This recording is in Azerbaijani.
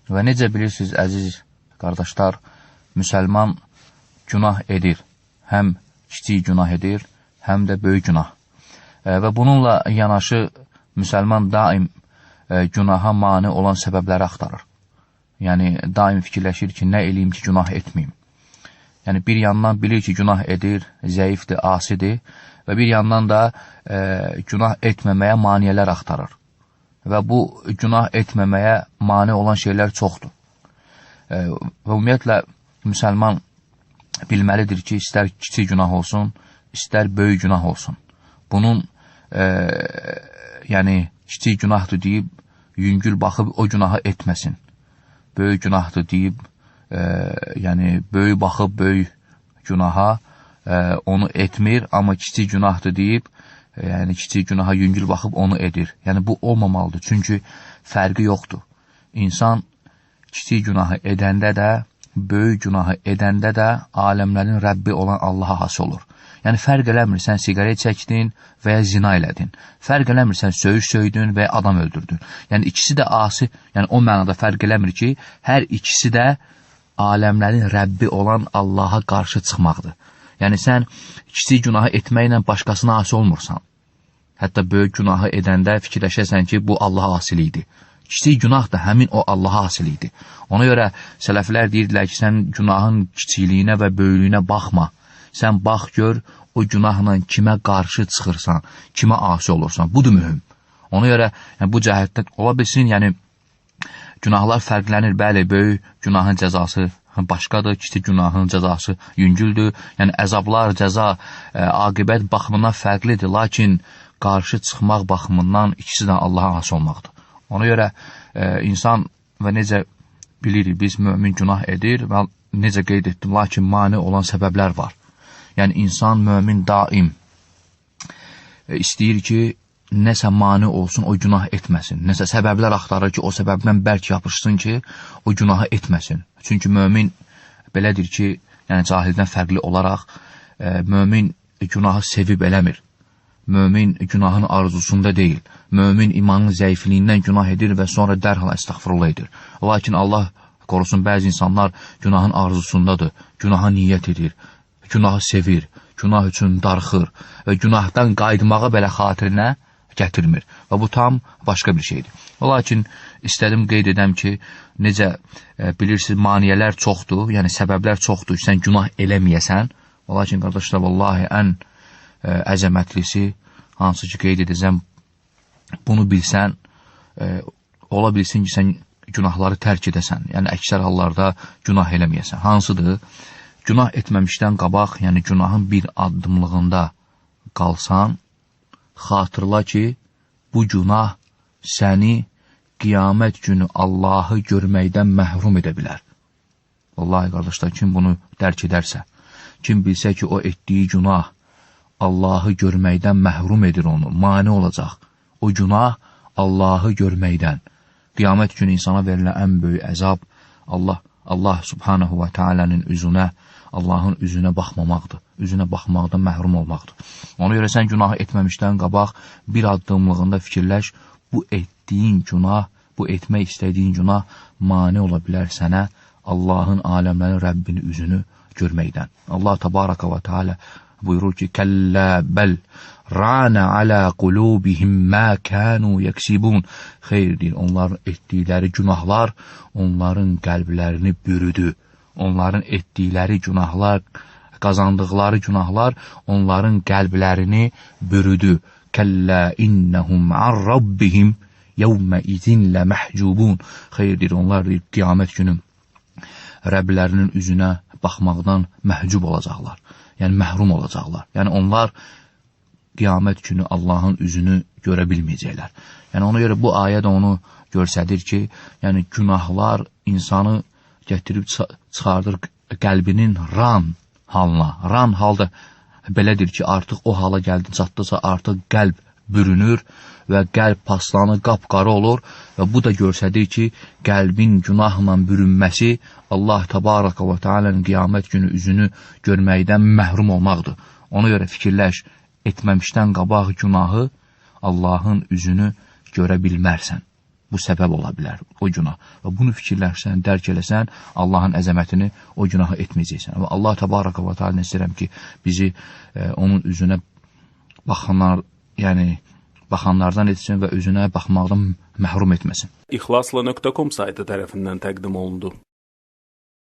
Və necə bilirsiniz, əziz qardaşlar, müsəlman günah edir. Həm kiçik günah edir, həm də böyük günah. Və bununla yanaşı müsəlman daim günaha mane olan səbəbləri axtarır. Yəni, daim fikirləşir ki, nə eləyim ki, günah etməyim. Yəni, bir yandan bilir ki, günah edir, zəifdir, asidir və bir yandan da günah etməməyə maniyələr axtarır. Və bu günah etməməyə mane olan şeylər çoxdur. Və ümumiyyətlə, müsəlman bilməlidir ki, istər kiçik günah olsun, istər böyük günah olsun. Bunun, yəni, kiçik günahdır deyib, yüngül baxıb o günahı etməsin. Böyük günahdır deyib, yəni, böyük baxıb böyük günaha onu etmir, amma kiçik günahdır deyib, yəni, kiçik günaha yüngül baxıb onu edir. Yəni, bu olmamalıdır, çünki fərqi yoxdur. İnsan kiçik günahı edəndə də, böyük günahı edəndə də aləmlərin Rəbbi olan Allaha has olur. Yəni, fərq eləmir, sən siqaret çəkdin və ya zina elədin. Fərq eləmir, sən söyüş söydün və ya adam öldürdün. Yəni, ikisi də asi, yəni o mənada fərq eləmir ki, hər ikisi də aləmlərin Rəbbi olan Allaha qarşı çıxmaqdır. Yəni, sən kiçik günahı etməklə başqasına asi olmursan. Hətta böyük günahı edəndə fikirləşəsən ki, bu Allaha asilikdir. Kiçik günah da həmin o Allaha asilikdir. Ona görə sələflər deyirdilər ki, sən günahın kiçikliyinə və böyüklüyünə baxma. Sən bax gör, o günahla kimə qarşı çıxırsan, kimə asi olursan. Budur mühüm. Ona görə yəni, bu cəhətdən ola bilsin, yəni günahlar fərqlənir. Bəli, böyük günahın cəzası başqadır, kiçik günahın cəzası yüngüldür. Yəni əzablar, cəza, aqibət baxımından fərqlidir, lakin qarşı çıxmaq baxımından ikisi də Allaha has olmaqdır. Ona görə insan və necə bilirik, biz mömin günah edir və necə qeyd etdim, lakin mane olan səbəblər var. Yəni, insan, mömin daim istəyir ki, nəsə mane olsun, o günah etməsin. Nəsə səbəblər axtarır ki, o səbəbdən bərk yapışsın ki, o günahı etməsin. Çünki mömin belədir ki, yəni cahildən fərqli olaraq, mömin günahı sevib eləmir. Mömin günahın arzusunda deyil. Mömin imanın zəifliyindən günah edir və sonra dərhal əstəğfirullah edir. Lakin Allah qorusun, bəzi insanlar günahın arzusundadır, günaha niyyət edir, günahı sevir, günah üçün darxır və günahdan qayıtmağı belə xatirinə gətirmir. Və bu tam başqa bir şeydir. Lakin istədim qeyd edəm ki, necə bilirsiniz, maniyələr çoxdur, yəni səbəblər çoxdur ki, sən günah eləməyəsən. Lakin qardaşlar, vallahi ən əzəmətlisi, hansı ki qeyd edəcəm, bunu bilsən, ola bilsin ki, sən günahları tərk edəsən, yəni əksər hallarda günah eləməyəsən. Hansıdır? Günah etməmişdən qabaq, yəni günahın bir addımlığında qalsan, xatırla ki, bu günah səni qiyamət günü Allahı görməkdən məhrum edə bilər. Vallahi qardaşlar, kim bunu dərk edərsə, kim bilsə ki, o etdiyi günah Allahı görməkdən məhrum edir onu, mane olacaq. O günah Allahı görməkdən. Qiyamət günü insana verilən ən böyük əzab Allah subhanahu və teala'nın üzünə, Allahın üzünə baxmamaqdır. Üzünə baxmaqdan məhrum olmaqdır. Ona görə sən günahı etməmişdən qabaq bir addımlığında fikirləş, bu etdiyin günah, bu etmək istədiyin günah mane ola bilər sənə Allahın, aləmlərin Rəbbinin üzünü görməkdən. Allah təbaraka və teala buyurur ki, kəllə bəl rana alə qulubihim mə kənu yəksibun. Xeyr, onların etdikləri günahlar onların qəlblərini bürüdü. Onların etdikləri günahlar, qazandıqları günahlar onların qəlblərini bürüdü. Kəllə innəhum ən rabbihim yevmə izinlə məhcubun. Xeyr, onlar qiyamət günü Rəblərinin üzünə baxmaqdan məhcub olacaqlar. Yəni məhrum olacaqlar. Yəni onlar qiyamət günü Allahın üzünü görə bilməyəcəklər. Yəni ona görə bu ayə də onu göstərir ki, yəni günahlar insanı gətirib çıxardır qəlbinin ran halına. Ran halda belədir ki, artıq o hala gəldi çatdısa artıq qəlb bürünür və qəlb paslanı qapqara olur və bu da göstərir ki, qəlbin günahla bürünməsi Allah təbaraka və teala'nın qiyamət günü üzünü görməkdən məhrum olmaqdır. Ona görə fikirləş, etməmişdən qabaq günahı Allahın üzünü görə bilmərsən. bu səbəb ola bilər o günah. Və bunu fikirləşsən, dərk eləsən, Allahın əzəmətini o günahı etməyəcəksən. Və Allah təbaraka və teala istəyirəm ki, bizi onun üzünə baxanlardan etsin və üzünə baxmaqdan məhrum etməsin. İxlasla.com saytı tərəfindən təqdim olundu.